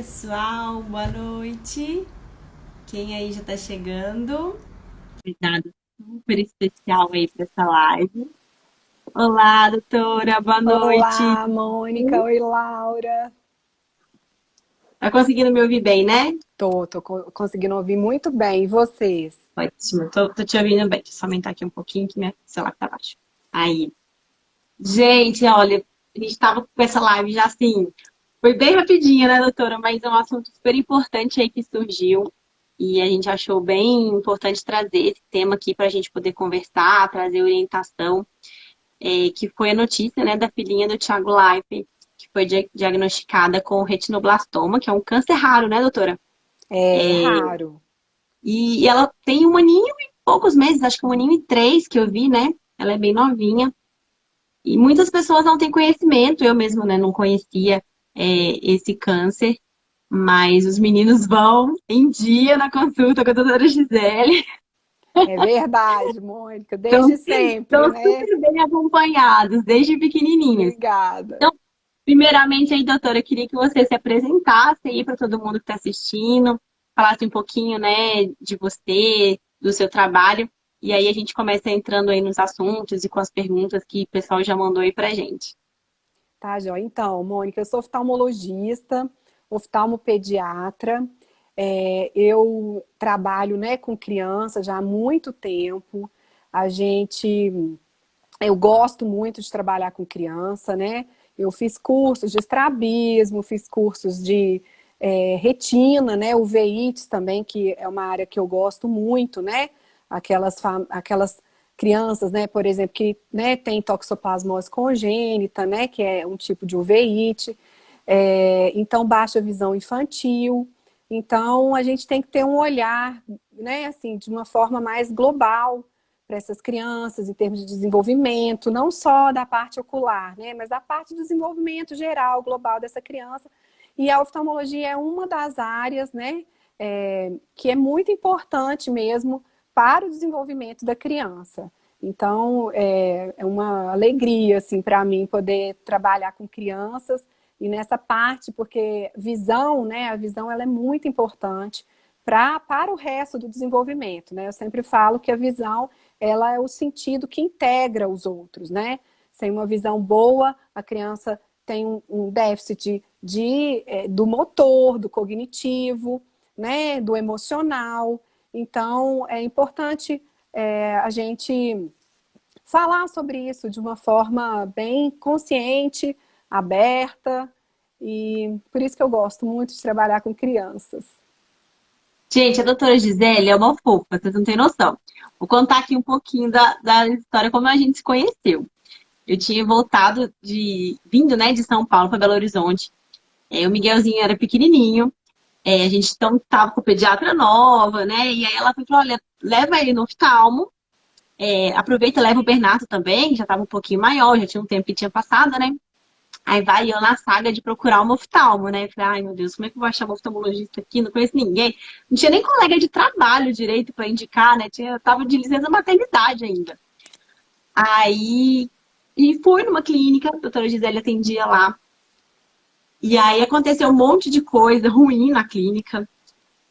pessoal, boa noite. Quem aí já tá chegando? Convidado super especial aí para essa live. Olá, doutora, boa noite. Olá, Mônica. Oi, Laura. Tá conseguindo me ouvir bem, né? Tô conseguindo ouvir muito bem. E vocês? Ótimo, tô te ouvindo bem. Deixa eu só aumentar aqui um pouquinho que minha celular tá baixo. Aí. Gente, olha, a gente tava com essa live já assim, foi bem rapidinha, né, doutora? Mas é um assunto super importante aí que surgiu. E a gente achou bem importante trazer esse tema aqui para a gente poder conversar, trazer orientação, que foi a notícia, né, da filhinha do Thiago Leifert, que foi diagnosticada com retinoblastoma, que é um câncer raro, né, doutora? É raro. E ela tem um aninho e poucos meses, acho que um aninho e três que eu vi, né? Ela é bem novinha. E muitas pessoas não têm conhecimento, eu mesmo, né, não conhecia, esse câncer, mas os meninos vão em dia na consulta com a doutora Gisele. É verdade, Mônica. Então, Desde sempre, estão né? super bem acompanhados, desde pequenininhos. Obrigada. Então, primeiramente, aí, doutora, eu queria que você se apresentasse aí para todo mundo que está assistindo, falasse um pouquinho, né, de você, do seu trabalho, e aí a gente começa entrando aí nos assuntos e com as perguntas que o pessoal já mandou aí pra gente. Tá, joia. Então, Mônica, eu sou oftalmologista, oftalmopediatra. Eu trabalho, né, com criança já há muito tempo. A gente Eu gosto muito de trabalhar com criança, né? Eu fiz cursos de estrabismo, fiz cursos de retina, né? Uveites também, que é uma área que eu gosto muito, né? Aquelas crianças, né, por exemplo, que, né, tem toxoplasmose congênita, né, que é um tipo de uveíte, então baixa visão infantil. Então a gente tem que ter um olhar, né, assim, de uma forma mais global para essas crianças em termos de desenvolvimento, não só da parte ocular, né, mas da parte do desenvolvimento geral, global dessa criança. E a oftalmologia é uma das áreas, né, que é muito importante mesmo para o desenvolvimento da criança. Então, é uma alegria, assim, para mim poder trabalhar com crianças e nessa parte, porque visão, né, a visão ela é muito importante para o resto do desenvolvimento, né? Eu sempre falo que a visão, ela é o sentido que integra os outros, né? Sem uma visão boa, a criança tem um déficit do motor, do cognitivo, né? Do emocional. Então, é importante a gente falar sobre isso de uma forma bem consciente, aberta, e por isso que eu gosto muito de trabalhar com crianças. Gente, a doutora Gisele é uma fofa, vocês não têm noção. Vou contar aqui um pouquinho da história, como a gente se conheceu. Eu tinha vindo, né, de São Paulo para Belo Horizonte. O Miguelzinho era pequenininho. A gente então tava com pediatra nova, né? E aí ela falou, olha, leva ele no oftalmo. Aproveita e leva o Bernardo também, que já estava um pouquinho maior, já tinha um tempo que tinha passado, né? Aí vai eu na saga de procurar uma oftalmo, né? Falei, ai meu Deus, como é que eu vou achar uma oftalmologista aqui? Não conheço ninguém. Não tinha nem colega de trabalho direito para indicar, né? Tava de licença maternidade ainda. Aí, e fui numa clínica, a doutora Gisele atendia lá. E aí aconteceu um monte de coisa ruim na clínica.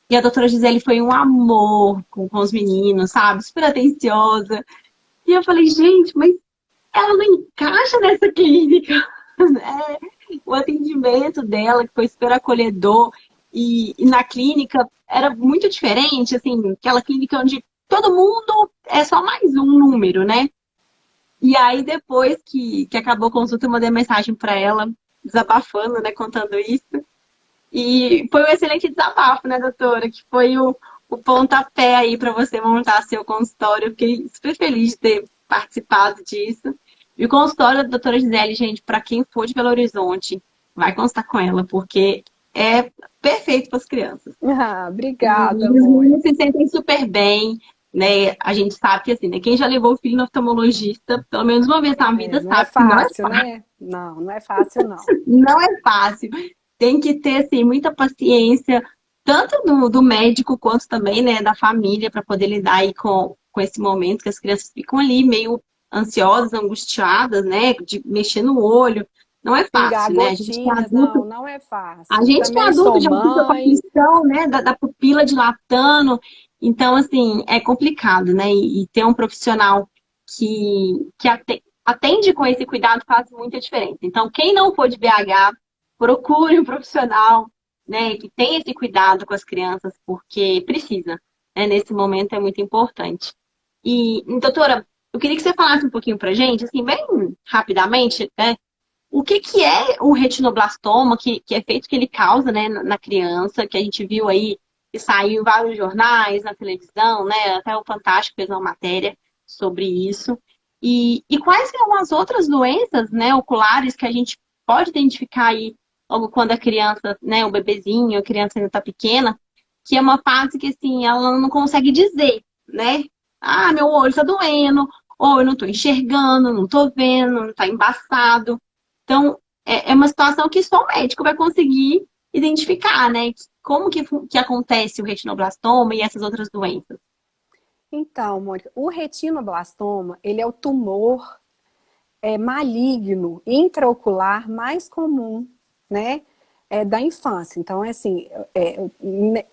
E a doutora Gisele foi um amor com os meninos, sabe? Super atenciosa. E eu falei, gente, mas ela não encaixa nessa clínica, né? O atendimento dela, que foi super acolhedor, e na clínica era muito diferente, assim, aquela clínica onde todo mundo é só mais um número, né? E aí, depois que acabou a consulta, eu mandei mensagem para ela, desabafando, né, contando isso. E foi um excelente desabafo, né, doutora? Que foi o pontapé aí para você montar seu consultório. Eu fiquei super feliz de ter participado disso. E o consultório da doutora Gisele, gente, para quem for de Belo Horizonte, vai constar com ela, porque é perfeito para as crianças. Ah, obrigada, E os meninos Mônica. se sentem super bem, né? A gente sabe que, assim, né? Quem já levou o filho no oftalmologista, pelo menos uma vez na vida, Não é sabe que não é fácil, fácil. né? Não, não é fácil, não. Não é fácil. Tem que ter, assim, muita paciência, tanto do médico quanto também, né, da família, para poder lidar aí com esse momento que as crianças ficam ali meio ansiosas, angustiadas, né, de mexer no olho. não é Pingar fácil, né? A gente que é gotinhas, adulto, não é a fácil. gente que é Também adulto sou já fica com a mãe. questão, né, da pupila dilatando. Então, assim, é complicado, né? E ter um profissional que atende com esse cuidado faz muita diferença. Então, quem não for de BH, procure um profissional, né, que tenha esse cuidado com as crianças, porque precisa, né? Nesse momento é muito importante. E, doutora, eu queria que você falasse um pouquinho pra gente, assim, bem rapidamente, né? O que é o retinoblastoma, que é feito que ele causa, né, na criança, que a gente viu aí, que saiu em vários jornais, na televisão, né, até o Fantástico fez uma matéria sobre isso. E quais são as outras doenças, né, oculares que a gente pode identificar aí logo quando a criança, né, o bebezinho, a criança ainda está pequena, que é uma fase que, assim, ela não consegue dizer, né? Ah, meu olho está doendo, ou eu não estou enxergando, não estou vendo, está embaçado. Então, é uma situação que só o médico vai conseguir identificar, né? Como que acontece o retinoblastoma e essas outras doenças. Então, Mônica, o retinoblastoma, ele é o tumor maligno intraocular mais comum, né, da infância. Então, é assim,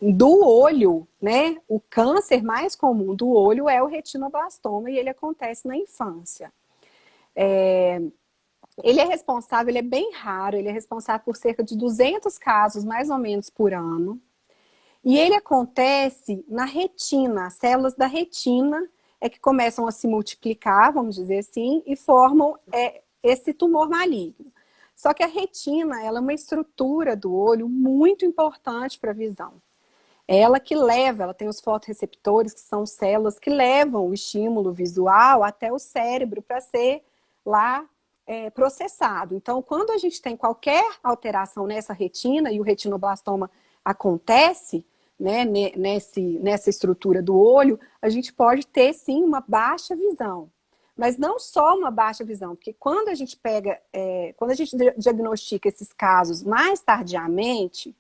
do olho, né, o câncer mais comum do olho é o retinoblastoma e ele acontece na infância. Ele é responsável, ele é bem raro, ele é responsável por cerca de 200 casos, mais ou menos, por ano. E ele acontece na retina, as células da retina é que começam a se multiplicar, vamos dizer assim, e formam esse tumor maligno. Só que a retina, ela é uma estrutura do olho muito importante para a visão. É ela que leva, ela tem os fotorreceptores, que são células que levam o estímulo visual até o cérebro para ser lá processado. Então, quando a gente tem qualquer alteração nessa retina e o retinoblastoma acontece, né, nessa estrutura do olho, a gente pode ter sim uma baixa visão. Mas não só uma baixa visão, porque quando a gente quando a gente diagnostica esses casos mais tardiamente,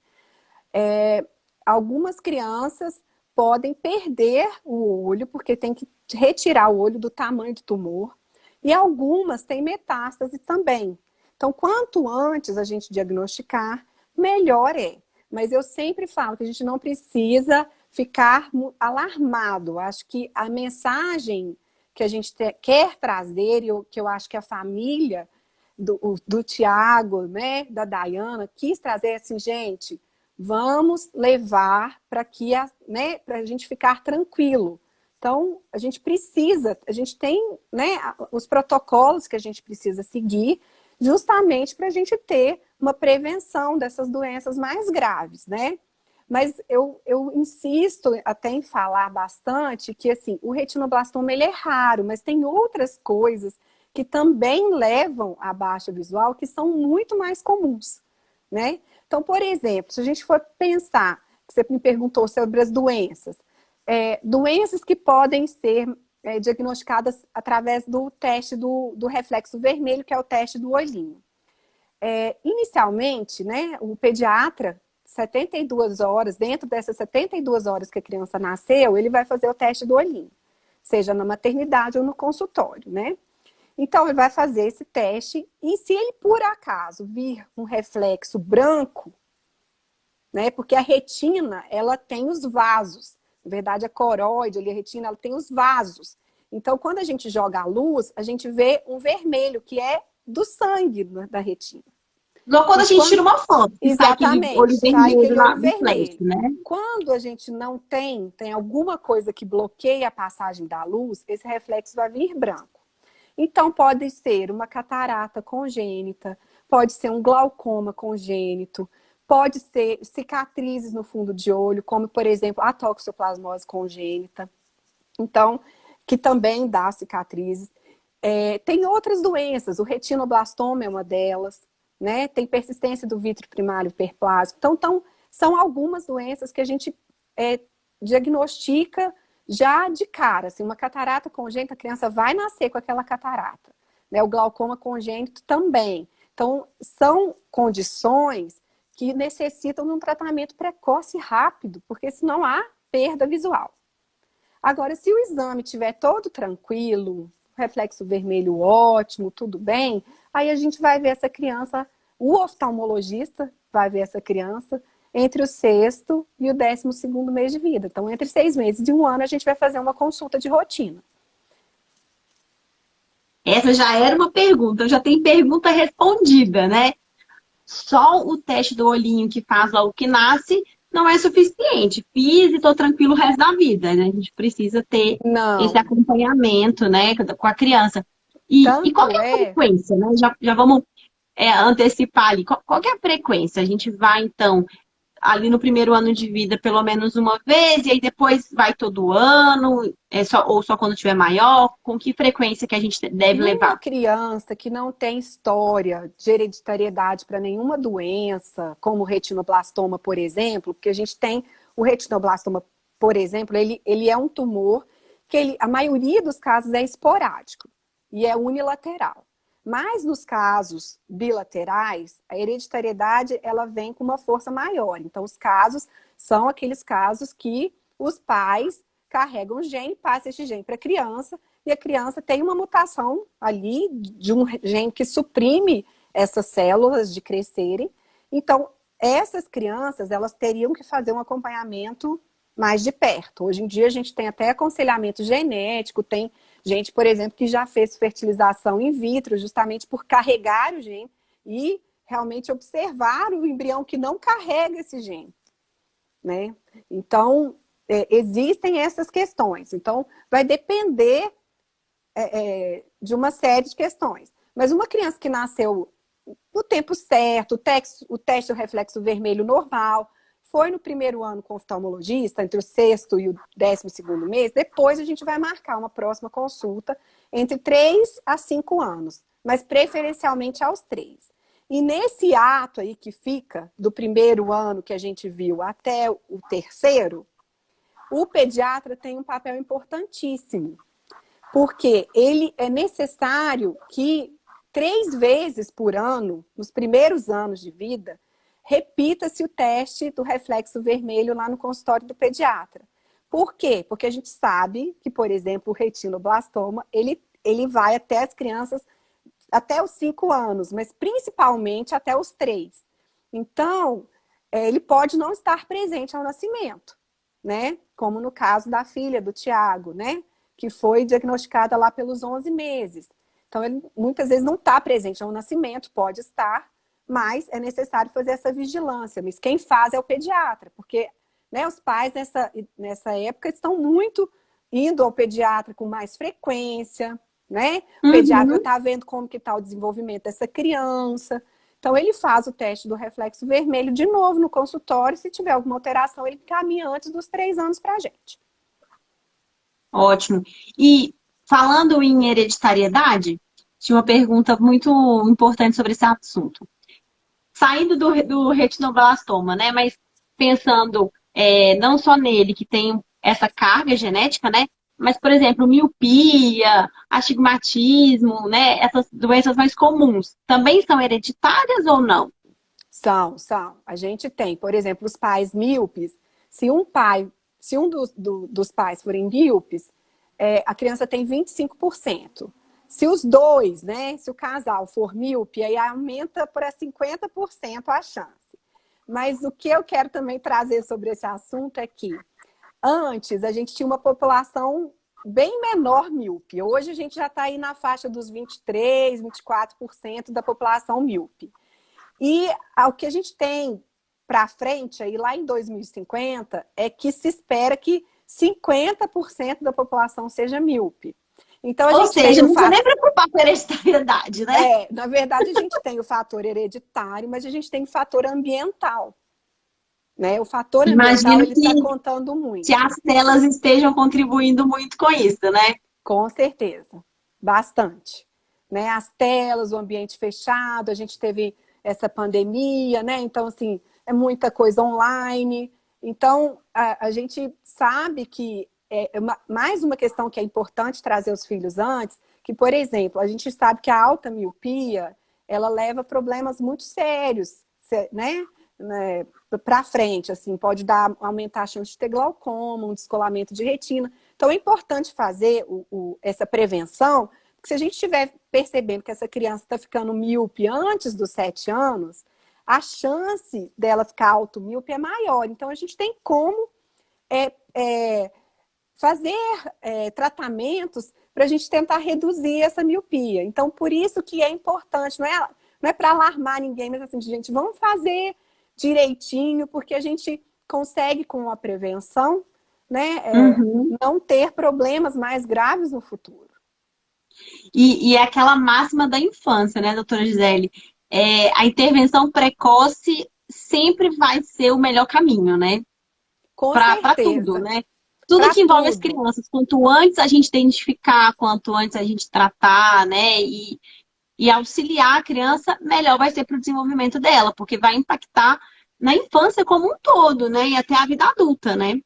algumas crianças podem perder o olho, porque tem que retirar o olho do tamanho do tumor, e algumas têm metástase também. Então, quanto antes a gente diagnosticar, melhor é. Mas eu sempre falo que a gente não precisa ficar alarmado. Acho que a mensagem que a gente quer trazer, e que eu acho que a família do Tiago, né, da Dayana, quis trazer assim, gente, vamos levar para que né, para a gente ficar tranquilo. Então, a gente tem, né, os protocolos que a gente precisa seguir justamente para a gente ter uma prevenção dessas doenças mais graves, né? Mas eu insisto até em falar bastante que, assim, o retinoblastoma ele é raro, mas tem outras coisas que também levam à baixa visual que são muito mais comuns, né? Então, por exemplo, se a gente for pensar, você me perguntou sobre as doenças, doenças que podem ser diagnosticadas através do teste do reflexo vermelho, que é o teste do olhinho. Inicialmente, né, o pediatra, 72 horas, dentro dessas 72 horas que a criança nasceu, ele vai fazer o teste do olhinho, seja na maternidade ou no consultório, né? Então, ele vai fazer esse teste e se ele, por acaso, vir um reflexo branco, né, porque a retina, ela tem os vasos. Na verdade, a coroide, ali, a retina, ela tem os vasos. Então, quando a gente joga a luz, a gente vê um vermelho, que é do sangue da retina. Igual quando a gente tira uma foto, que sai aquele Exatamente, olho sai vermelho aquele olho no flash, vermelho. né? Quando a gente não tem alguma coisa que bloqueia a passagem da luz, esse reflexo vai vir branco. Então, pode ser uma catarata congênita, pode ser um glaucoma congênito, pode ser cicatrizes no fundo de olho, como, por exemplo, a toxoplasmose congênita. Então, que também dá cicatrizes. Tem outras doenças, o retinoblastoma é uma delas, né? Tem persistência do vítreo primário hiperplásico. Então, são algumas doenças que a gente diagnostica já de cara. Assim, uma catarata congênita, a criança vai nascer com aquela catarata. Né? O glaucoma congênito também. Então, são condições que necessitam de um tratamento precoce e rápido, porque senão há perda visual. Agora, se o exame estiver todo tranquilo, reflexo vermelho ótimo, tudo bem, aí a gente vai ver essa criança, o oftalmologista vai ver essa criança entre o sexto e o 12º mês de vida. Então, entre 6 meses e 1 ano, a gente vai fazer uma consulta de rotina. Essa já era uma pergunta, já tem pergunta respondida, né? Só o teste do olhinho que faz logo que nasce não é suficiente. Fiz e tô tranquilo o resto da vida, né? A gente precisa ter esse Não, acompanhamento, né, com a criança. E qual que tanto é a é... frequência, né? Já vamos antecipar ali. Qual que é a frequência? A gente vai, então, ali no primeiro ano de vida, pelo menos uma vez, e aí depois vai todo ano, ou só quando tiver maior? Com que frequência que a gente deve Numa levar? criança que não tem história de hereditariedade para nenhuma doença, como o retinoblastoma, por exemplo, porque a gente tem o retinoblastoma, por exemplo, ele é um tumor que a maioria dos casos é esporádico e é unilateral. Mas nos casos bilaterais, a hereditariedade ela vem com uma força maior. Então, os casos são aqueles casos que os pais carregam o gene, passam esse gene para a criança, e a criança tem uma mutação ali de um gene que suprime essas células de crescerem. Então, essas crianças, elas teriam que fazer um acompanhamento mais de perto. Hoje em dia, a gente tem até aconselhamento genético, tem gente, por exemplo, que já fez fertilização in vitro, justamente por carregar o gene e realmente observar o embrião que não carrega esse gene, né? Então, existem essas questões. Então, vai depender de uma série de questões. Mas uma criança que nasceu no tempo certo, o teste do reflexo vermelho normal, foi no primeiro ano com o oftalmologista, entre o sexto e o 12º mês, depois a gente vai marcar uma próxima consulta entre 3 a 5 anos, mas preferencialmente aos 3. E nesse ato aí que fica, do primeiro ano que a gente viu até o terceiro, o pediatra tem um papel importantíssimo, porque ele é necessário que 3 vezes por ano, nos primeiros anos de vida, repita-se o teste do reflexo vermelho lá no consultório do pediatra. Por quê? Porque a gente sabe que, por exemplo, o retinoblastoma, ele vai até as crianças até os 5 anos, mas principalmente até os 3. Então, ele pode não estar presente ao nascimento, né? Como no caso da filha do Tiago, né? Que foi diagnosticada lá pelos 11 meses. Então, ele muitas vezes não está presente ao nascimento, pode estar, mas é necessário fazer essa vigilância. Mas quem faz é o pediatra, porque, né, os pais nessa época estão muito indo ao pediatra com mais frequência, né? O pediatra Uhum. está vendo como que está o desenvolvimento dessa criança. Então, ele faz o teste do reflexo vermelho de novo no consultório. Se tiver alguma alteração, ele caminha antes dos 3 anos para a gente. Ótimo. E falando em hereditariedade, tinha uma pergunta muito importante sobre esse assunto. Saindo do retinoblastoma, né? Mas pensando não só nele, que tem essa carga genética, né? Mas, por exemplo, miopia, astigmatismo, né? Essas doenças mais comuns, também são hereditárias ou não? São. A gente tem, por exemplo, os pais míopes. Se um dos pais forem míopes, a criança tem 25%. Se os dois, né? Se o casal for míope, aí aumenta para 50% a chance. Mas o que eu quero também trazer sobre esse assunto é que antes a gente tinha uma população bem menor míope. Hoje a gente já está aí na faixa dos 23, 24% da população míope. E o que a gente tem para frente, aí lá em 2050, é que se espera que 50% da população seja míope. Então a Ou gente tem seja, o não precisa nem fato. preocupar com a hereditariedade, né? Na verdade, a gente tem o fator hereditário, mas a gente tem o fator ambiental. Né? O fator ambiental Imagino ele está que contando se muito. as telas estejam contribuindo muito com isso, né? Com certeza, bastante. Né? As telas, o ambiente fechado, a gente teve essa pandemia, né? Então, assim, é muita coisa online. Então, a gente sabe que mais uma questão que é importante trazer os filhos antes, que, por exemplo, a gente sabe que a alta miopia, ela leva a problemas muito sérios, né? Para frente, assim, pode aumentar a chance de ter glaucoma, um descolamento de retina. Então, é importante fazer essa prevenção Porque se a gente estiver percebendo que essa criança está ficando míope antes dos 7 anos, a chance dela ficar automíope é maior. Então, a gente tem como fazer tratamentos para a gente tentar reduzir essa miopia. Então, por isso que é importante, não é para alarmar ninguém, mas assim, gente, vamos fazer direitinho, porque a gente consegue, com a prevenção, né, não ter problemas mais graves no futuro. E é aquela máxima da infância, né, doutora Gisele? A intervenção precoce sempre vai ser o melhor caminho, né? Com Para tudo, certeza. né? Tudo Para que envolve as tudo. crianças. Quanto antes a gente identificar, quanto antes a gente tratar, né? E auxiliar a criança, melhor vai ser para o desenvolvimento dela, porque vai impactar na infância como um todo, né? E até a vida adulta, né?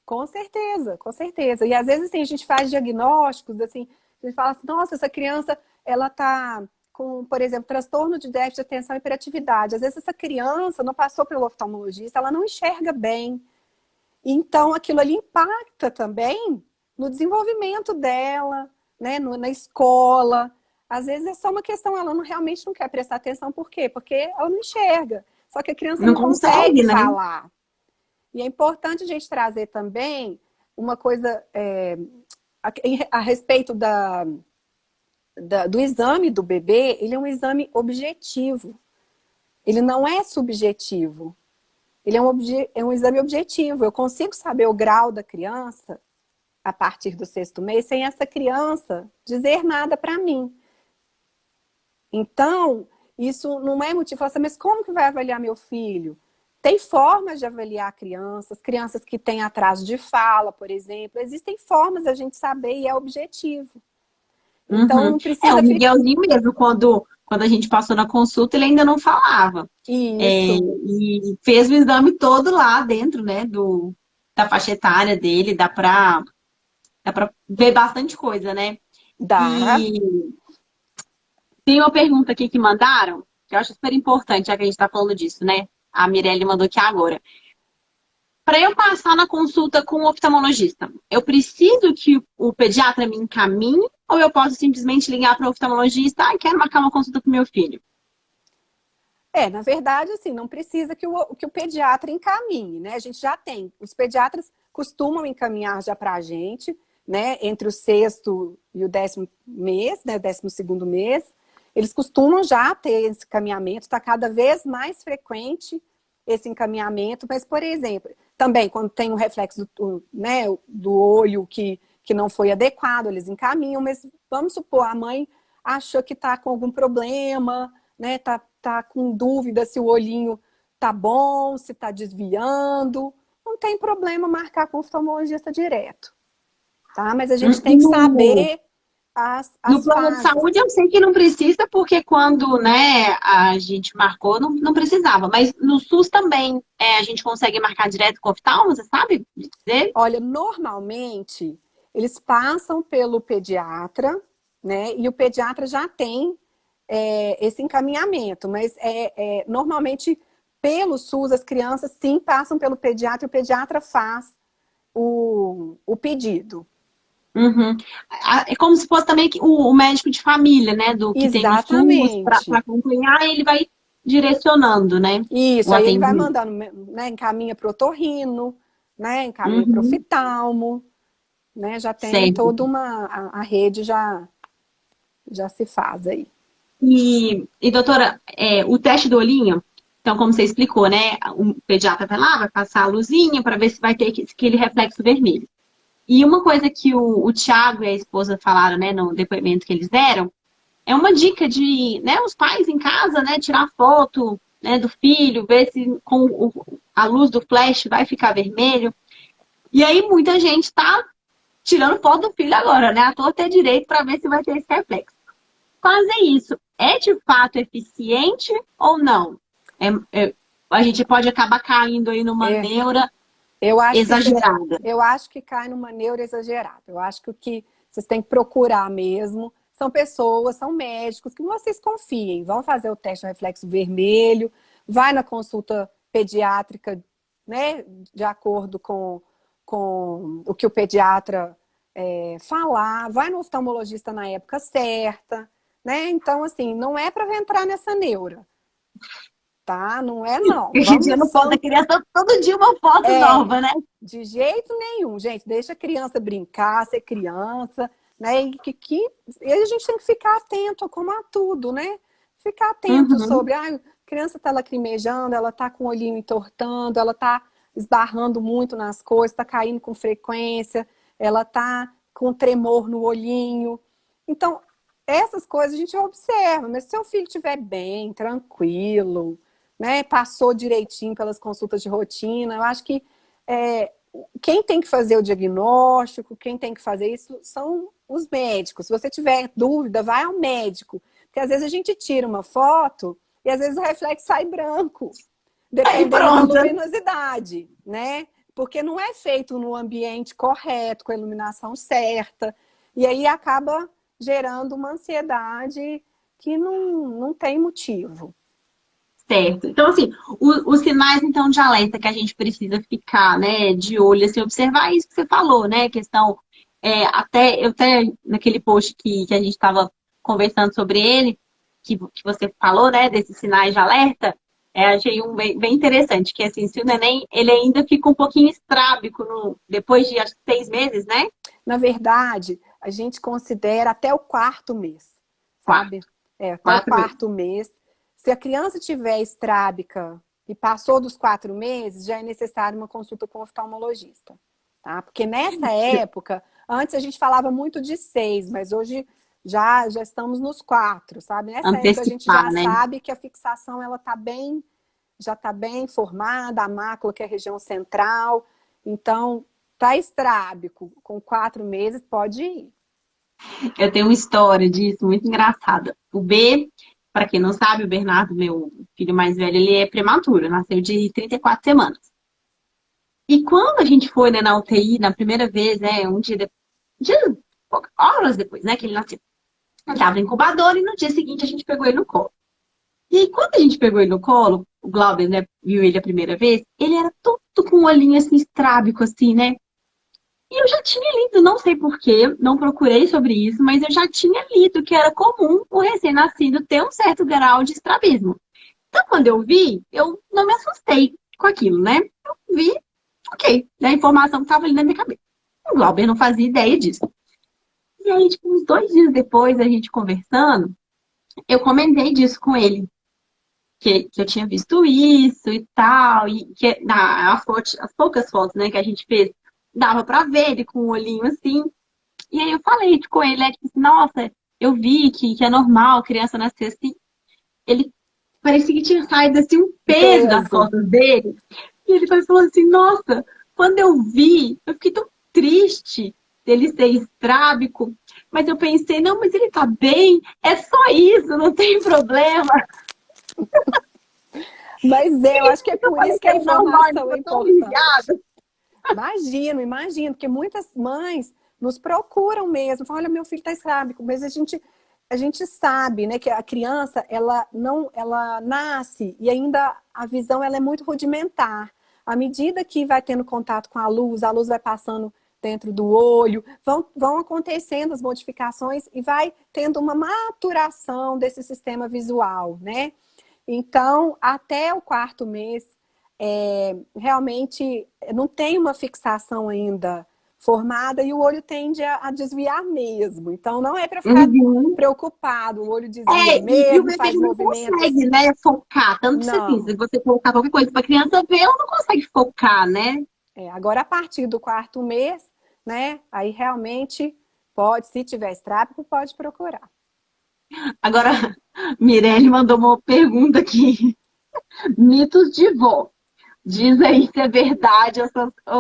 Com certeza, com certeza. E às vezes assim, a gente faz diagnósticos, assim, a gente fala assim, nossa, essa criança, ela tá com, por exemplo, transtorno de déficit de atenção e hiperatividade. Às vezes essa criança não passou pelo oftalmologista, ela não enxerga bem. Então, aquilo ali impacta também no desenvolvimento dela, né, na escola. Às vezes é só uma questão, ela realmente não quer prestar atenção. Por quê? Porque ela não enxerga. Só que a criança Não não consegue consegue, né? falar. E é importante a gente trazer também uma coisa a respeito do exame do bebê. Ele é um exame objetivo. Ele não é subjetivo. Ele é um exame objetivo. Eu consigo saber o grau da criança a partir do 6º mês sem essa criança dizer nada para mim. Então, isso não é motivo. Fala assim, mas como que vai avaliar meu filho? Tem formas de avaliar crianças que têm atraso de fala, por exemplo. Existem formas da gente saber e é objetivo. Então, Uhum. não precisa O ficar... Miguelzinho mesmo, quando a gente passou na consulta, ele ainda não falava. Isso, E fez o exame todo lá dentro, né, da faixa etária dele, dá pra ver bastante coisa, né? dá. E tem uma pergunta aqui que mandaram, que eu acho super importante, já que a gente está falando disso, né? A Mirelle mandou aqui agora. Para eu passar na consulta com o oftalmologista, eu preciso que o pediatra me encaminhe ou eu posso simplesmente ligar para o oftalmologista e quero marcar uma consulta com meu filho? Na verdade, assim, não precisa que o pediatra encaminhe, né? A gente já tem. Os pediatras costumam encaminhar já para a gente, né? Entre o 6º e o 10º mês, né? O 12º mês. Eles costumam já ter esse encaminhamento, está cada vez mais frequente esse encaminhamento, mas, por exemplo, também quando tem um reflexo né, do olho que não foi adequado, eles encaminham, mas vamos supor, a mãe achou que está com algum problema, né, tá com dúvida se o olhinho tá bom, se tá desviando, não tem problema marcar com o oftalmologista direto, tá? Mas a gente tem que No, saber no as plano de fases. saúde eu sei que não precisa, porque quando, né, a gente marcou, não precisava. Mas no SUS também a gente consegue marcar direto com o oftalmo, você sabe dizer? Olha, normalmente eles passam pelo pediatra, né? E o pediatra já tem esse encaminhamento, mas normalmente pelo SUS as crianças sim passam pelo pediatra e o pediatra faz o pedido. Uhum. É como se fosse também o médico de família, né, do que tem no SUS, para Exatamente. acompanhar, ele vai direcionando, né, Isso, o aí ele vai atendimento. mandando, né, encaminha para o otorrino, né, encaminha para o Uhum. oftalmo, né, já tem Certo. toda a rede já se faz aí. E doutora, o teste do olhinho, então, como você explicou, né, o pediatra vai lá, vai passar a luzinha para ver se vai ter aquele reflexo vermelho. E uma coisa que o Thiago e a esposa falaram, né, no depoimento que eles deram, é uma dica de, né, os pais em casa, né, tirar foto, né, do filho, ver se com a luz do flash vai ficar vermelho. E aí muita gente está tirando foto do filho agora, né, à torta e direito para ver se vai ter esse reflexo. Fazer isso é de fato eficiente ou não? A gente pode acabar caindo aí numa É, neura eu acho que exagerada. eu acho que cai numa neura exagerada. Eu acho que o que vocês têm que procurar mesmo são pessoas, são médicos que vocês confiem. Vão fazer o teste do reflexo vermelho, vai na consulta pediátrica, né, de acordo com o que o pediatra falar, vai no oftalmologista na época certa, né? Então, assim, não é para entrar nessa neura, tá? Não é, não. Porque a gente não pode a criança todo dia uma foto nova, né? De jeito nenhum, gente. Deixa a criança brincar, ser criança, né? E a gente tem que ficar atento como a tudo, né? Ficar atento sobre, a criança tá lacrimejando, ela tá com o olhinho entortando, ela tá esbarrando muito nas coisas, tá caindo com frequência, ela tá com tremor no olhinho. Então, essas coisas a gente observa, mas se seu filho estiver bem, tranquilo, né? Passou direitinho pelas consultas de rotina, eu acho que quem tem que fazer o diagnóstico, quem tem que fazer isso são os médicos. Se você tiver dúvida, vai ao médico. Porque às vezes a gente tira uma foto e às vezes o reflexo sai branco, dependendo da luminosidade, né? Porque não é feito no ambiente correto, com a iluminação certa. E aí acaba gerando uma ansiedade que não tem motivo. Certo. Então, assim, os sinais, então, de alerta que a gente precisa ficar, né, de olho, assim, observar isso que você falou, né, questão, eu até naquele post que a gente estava conversando sobre ele, que você falou, né, desses sinais de alerta, achei um bem interessante, que, assim, se o neném, ele ainda fica um pouquinho estrábico depois de, acho que 6 meses, né? Na verdade, a gente considera até o 4º mês, sabe? Até o 4º mês. Se a criança tiver estrábica e passou dos 4 meses, já é necessário uma consulta com o oftalmologista, tá? Porque nessa época, antes a gente falava muito de 6, mas hoje já estamos nos 4, sabe? Nessa época a gente já sabe que a fixação ela já está bem formada, a mácula, que é a região central. Então, tá estrábico, com 4 meses, pode ir. Eu tenho uma história disso, muito engraçada. O B, para quem não sabe, o Bernardo, meu filho mais velho, ele é prematuro, nasceu de 34 semanas. E quando a gente foi, né, na UTI, na primeira vez, né, horas depois, né, que ele nasceu, ele estava no incubador e no dia seguinte a gente pegou ele no colo. E aí, quando a gente pegou ele no colo, o Glauber, né, viu ele a primeira vez, ele era todo com um olhinho assim, estrábico, assim, né? E eu já tinha lido, não sei porquê, não procurei sobre isso, mas eu já tinha lido que era comum o recém-nascido ter um certo grau de estrabismo. Então, quando eu vi, eu não me assustei com aquilo, né? Eu vi, ok, a informação estava ali na minha cabeça. O Glauber não fazia ideia disso. E aí, tipo, uns 2 dias depois, a gente conversando, eu comentei disso com ele. Que eu tinha visto isso e tal, e que as poucas fotos, né, que a gente fez, dava pra ver ele com o olhinho assim. E aí eu falei com ele, tipo assim, nossa, eu vi que é normal criança nascer assim. Ele parecia que tinha saído assim um peso das costas dele. E ele falou assim, nossa, quando eu vi, eu fiquei tão triste dele ser estrábico. Mas eu pensei, não, mas ele tá bem, é só isso, não tem problema. Mas eu acho que é por isso que a informação é importante. Imagino, porque muitas mães nos procuram mesmo, falam, olha, meu filho está estrábico, mas a gente sabe, né, que a criança, ela nasce e ainda a visão ela é muito rudimentar. À medida que vai tendo contato com a luz vai passando dentro do olho, vão acontecendo as modificações e vai tendo uma maturação desse sistema visual, né? Então, até o 4º mês, realmente não tem uma fixação ainda formada e o olho tende a desviar mesmo. Então, não é para ficar preocupado. O olho desvia mesmo, e o bebê faz movimentos. Não consegue, né, focar. Tanto que assim, se você colocar qualquer coisa para a criança ver, ela não consegue focar, né? Agora, a partir do 4º mês, né, aí realmente se tiver estrábico, pode procurar. Agora, Mirelle mandou uma pergunta aqui. Mitos de vó. Diz aí se é verdade ou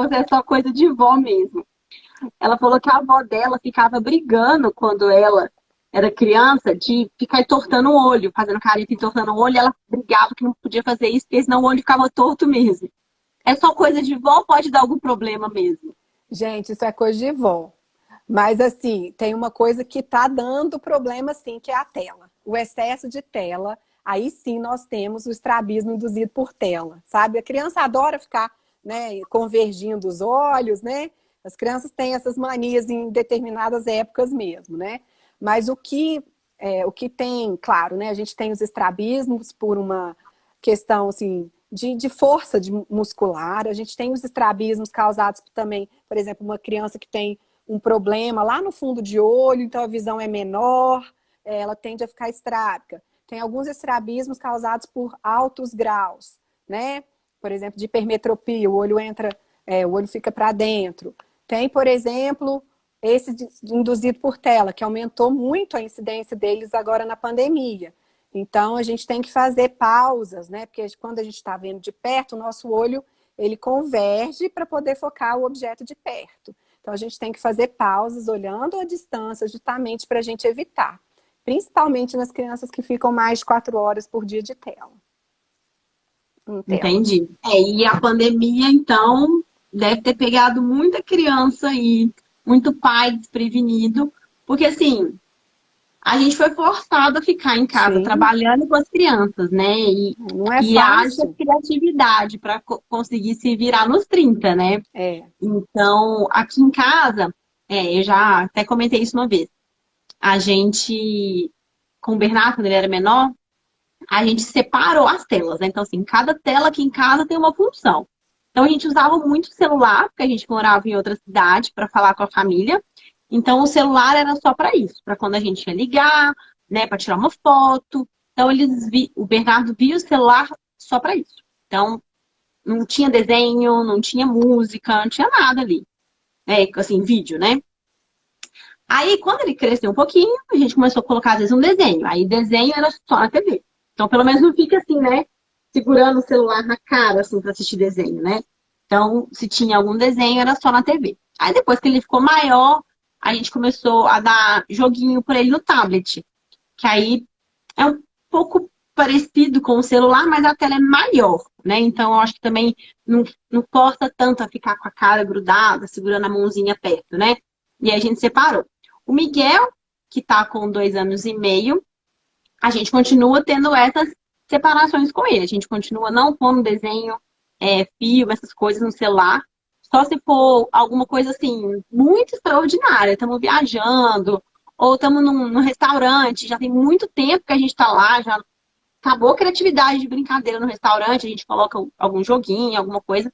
se é só coisa de vó mesmo. Ela falou que a avó dela ficava brigando quando ela era criança de ficar entortando o olho, fazendo careta e entortando o olho. Ela brigava que não podia fazer isso, porque senão o olho ficava torto mesmo. É só coisa de vó ou pode dar algum problema mesmo? Gente, isso é coisa de vó. Mas, assim, tem uma coisa que tá dando problema, sim, que é a tela. O excesso de tela, aí sim nós temos o estrabismo induzido por tela, sabe? A criança adora ficar, né, convergindo os olhos, né? As crianças têm essas manias em determinadas épocas mesmo, né? Mas o que tem, claro, né? A gente tem os estrabismos por uma questão, assim, de força muscular. A gente tem os estrabismos causados também, por exemplo, uma criança que tem um problema lá no fundo de olho, então a visão é menor, ela tende a ficar estrábica. Tem alguns estrabismos causados por altos graus, né? Por exemplo, de hipermetropia, o olho fica para dentro. Tem, por exemplo, esse induzido por tela, que aumentou muito a incidência deles agora na pandemia. Então, a gente tem que fazer pausas, né? Porque quando a gente está vendo de perto, o nosso olho, ele converge para poder focar o objeto de perto. Então, a gente tem que fazer pausas, olhando a distância, justamente para a gente evitar. Principalmente nas crianças que ficam mais de 4 horas por dia de tela. Entendi. E a pandemia, então, deve ter pegado muita criança e muito pai desprevenido, porque assim, a gente foi forçado a ficar em casa Sim. trabalhando com as crianças, né? Não é e haja fácil. criatividade para conseguir se virar nos 30, né? É. Então, aqui em casa, eu já até comentei isso uma vez. A gente, com o Bernardo, quando ele era menor, a gente separou as telas, né? Então, assim, cada tela aqui em casa tem uma função. Então, a gente usava muito o celular, porque a gente morava em outra cidade, para falar com a família. Então, o celular era só para isso, para quando a gente ia ligar, né, para tirar uma foto. Então, o Bernardo via o celular só para isso. Então, não tinha desenho, não tinha música, não tinha nada ali. Assim, vídeo, né? Aí, quando ele cresceu um pouquinho, a gente começou a colocar, às vezes, um desenho. Aí, desenho era só na TV. Então, pelo menos não fica assim, né? Segurando o celular na cara, assim, pra assistir desenho, né? Então, se tinha algum desenho, era só na TV. Aí, depois que ele ficou maior, a gente começou a dar joguinho por ele no tablet. Que aí é um pouco parecido com o celular, mas a tela é maior, né? Então, eu acho que também não força tanto a ficar com a cara grudada, segurando a mãozinha perto, né? E aí a gente separou. O Miguel, que tá com 2 anos e meio, a gente continua tendo essas separações com ele. A gente continua não pondo desenho, filme, essas coisas no celular. Só se for alguma coisa assim, muito extraordinária. Estamos viajando, ou estamos num restaurante, já tem muito tempo que a gente está lá, já acabou a criatividade de brincadeira no restaurante, a gente coloca algum joguinho, alguma coisa,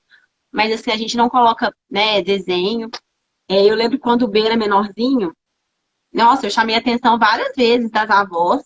mas assim, a gente não coloca, né, desenho. Eu lembro quando o B era menorzinho, nossa, eu chamei a atenção várias vezes das avós,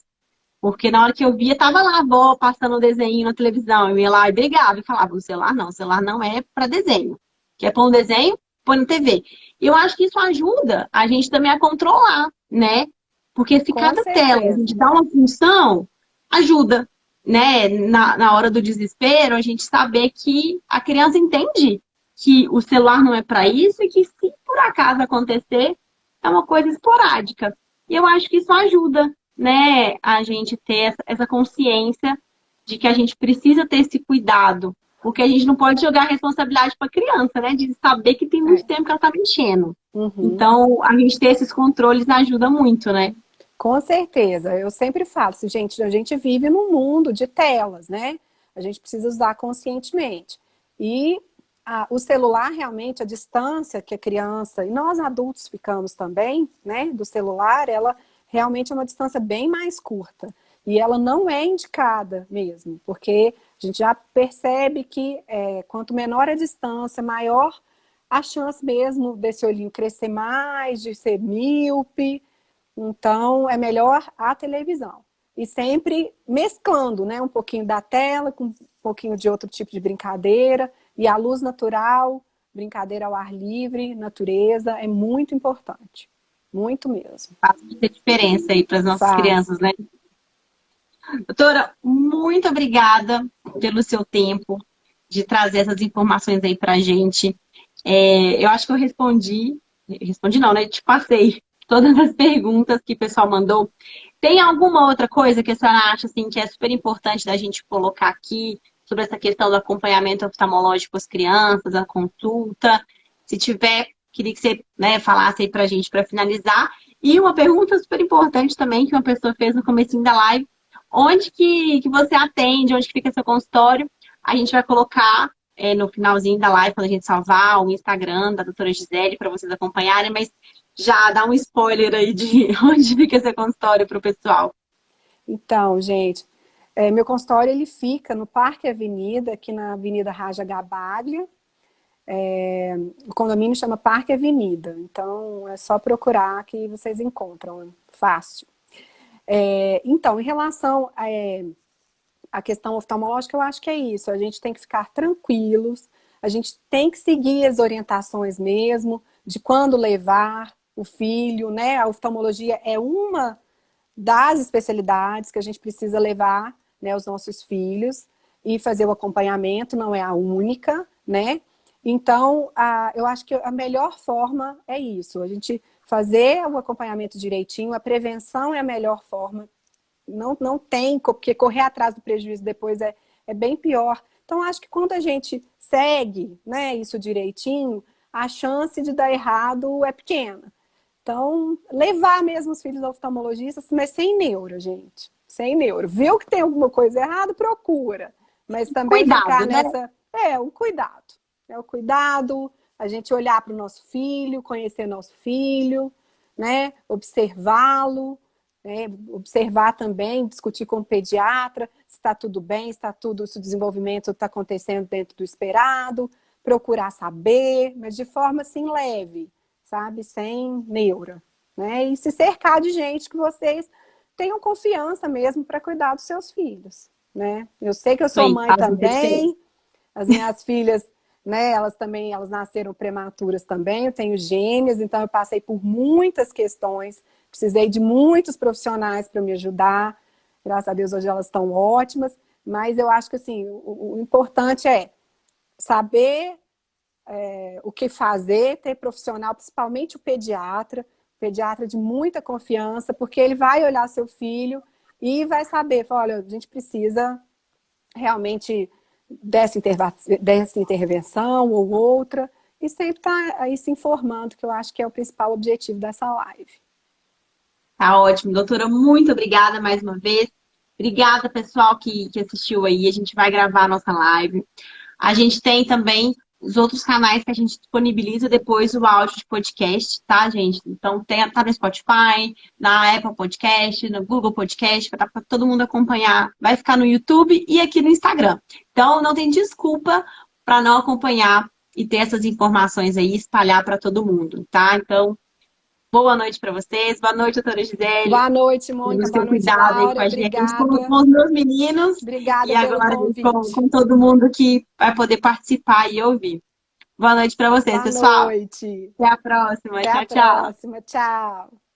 porque na hora que eu via, tava lá a avó passando o desenho na televisão. Eu ia lá e brigava e falava, o celular não é para desenho. Quer pôr um desenho? Põe na TV. E eu acho que isso ajuda a gente também a controlar, né? Porque se Com cada tela a certeza. gente dá uma função, ajuda, né? Na hora do desespero, a gente saber que a criança entende que o celular não é para isso e que se por acaso acontecer, é uma coisa esporádica. E eu acho que isso ajuda, né, a gente ter essa consciência de que a gente precisa ter esse cuidado, porque a gente não pode jogar a responsabilidade para a criança, né, de saber que tem muito tempo que ela está mexendo. Uhum. Então, a gente ter esses controles ajuda muito, né? Com certeza. Eu sempre falo assim, gente, a gente vive num mundo de telas, né? A gente precisa usar conscientemente. E o celular, realmente, a distância que a criança, e nós adultos ficamos também, né, do celular, ela realmente é uma distância bem mais curta. E ela não é indicada mesmo, porque a gente já percebe que quanto menor a distância, maior a chance mesmo desse olhinho crescer mais, de ser míope. Então, é melhor a televisão. E sempre mesclando, né, um pouquinho da tela com um pouquinho de outro tipo de brincadeira. E a luz natural, brincadeira ao ar livre, natureza, é muito importante. Muito mesmo. Faz muita diferença aí para as nossas crianças, né? Doutora, muito obrigada pelo seu tempo de trazer essas informações aí para a gente. Eu acho que eu respondi não, né? Te passei todas as perguntas que o pessoal mandou. Tem alguma outra coisa que a senhora acha assim, que é super importante da gente colocar aqui sobre essa questão do acompanhamento oftalmológico com as crianças, a consulta? Se tiver, queria que você, né, falasse aí pra gente para finalizar. E uma pergunta super importante também que uma pessoa fez no comecinho da live. Onde que você atende? Onde que fica seu consultório? A gente vai colocar no finalzinho da live, quando a gente salvar, o Instagram da doutora Gisele para vocês acompanharem, mas já dá um spoiler aí de onde fica esse consultório para o pessoal. Então, gente, meu consultório ele fica no Parque Avenida, aqui na Avenida Raja Gabaglia. O condomínio chama Parque Avenida, então é só procurar que vocês encontram, é fácil. Então, em relação à questão oftalmológica, eu acho que é isso, a gente tem que ficar tranquilos, a gente tem que seguir as orientações mesmo, de quando levar o filho, né? A oftalmologia é uma das especialidades que a gente precisa levar, né, os nossos filhos e fazer o acompanhamento, não é a única, né? Então, eu acho que a melhor forma é isso, a gente fazer o acompanhamento direitinho, a prevenção é a melhor forma, não tem, porque correr atrás do prejuízo depois é bem pior. Então, acho que quando a gente segue, né, isso direitinho, a chance de dar errado é pequena. Então, levar mesmo os filhos ao oftalmologista, mas sem neuro, gente. Sem neuro. Viu que tem alguma coisa errada, procura. Mas também Cuidado, ficar né? nessa... o cuidado. É o cuidado, a gente olhar para o nosso filho, conhecer nosso filho, né? Observá-lo, né? Observar também, discutir com o pediatra, se está tudo bem, se o desenvolvimento está acontecendo dentro do esperado, procurar saber, mas de forma assim leve, sabe? Sem neura, né? E se cercar de gente que vocês tenham confiança mesmo para cuidar dos seus filhos, né? Eu sei que eu sou mãe também, as minhas filhas, né, elas nasceram prematuras também, eu tenho gêmeas, então eu passei por muitas questões, precisei de muitos profissionais para me ajudar, graças a Deus hoje elas estão ótimas, mas eu acho que assim, o importante é saber o que fazer, ter profissional, principalmente o pediatra de muita confiança, porque ele vai olhar seu filho e vai saber, olha, a gente precisa realmente dessa intervenção ou outra, e sempre tá aí se informando, que eu acho que é o principal objetivo dessa live. Tá ótimo, doutora, muito obrigada mais uma vez. Obrigada, pessoal, que assistiu aí. A gente vai gravar a nossa live. A gente tem também os outros canais que a gente disponibiliza depois o áudio de podcast, tá, gente? Então, tá no Spotify, na Apple Podcast, no Google Podcast, para todo mundo acompanhar. Vai ficar no YouTube e aqui no Instagram. Então, não tem desculpa para não acompanhar e ter essas informações aí, espalhar para todo mundo, tá? Então, boa noite para vocês. Boa noite, doutora Gisele. Boa noite, Mônica. Boa noite, Laura. Obrigada. Com os meus meninos. Obrigada e agora pelo convite. Com todo mundo que vai poder participar e ouvir. Boa noite para vocês, pessoal. Boa noite. Até a próxima. Até tchau, a próxima. Tchau.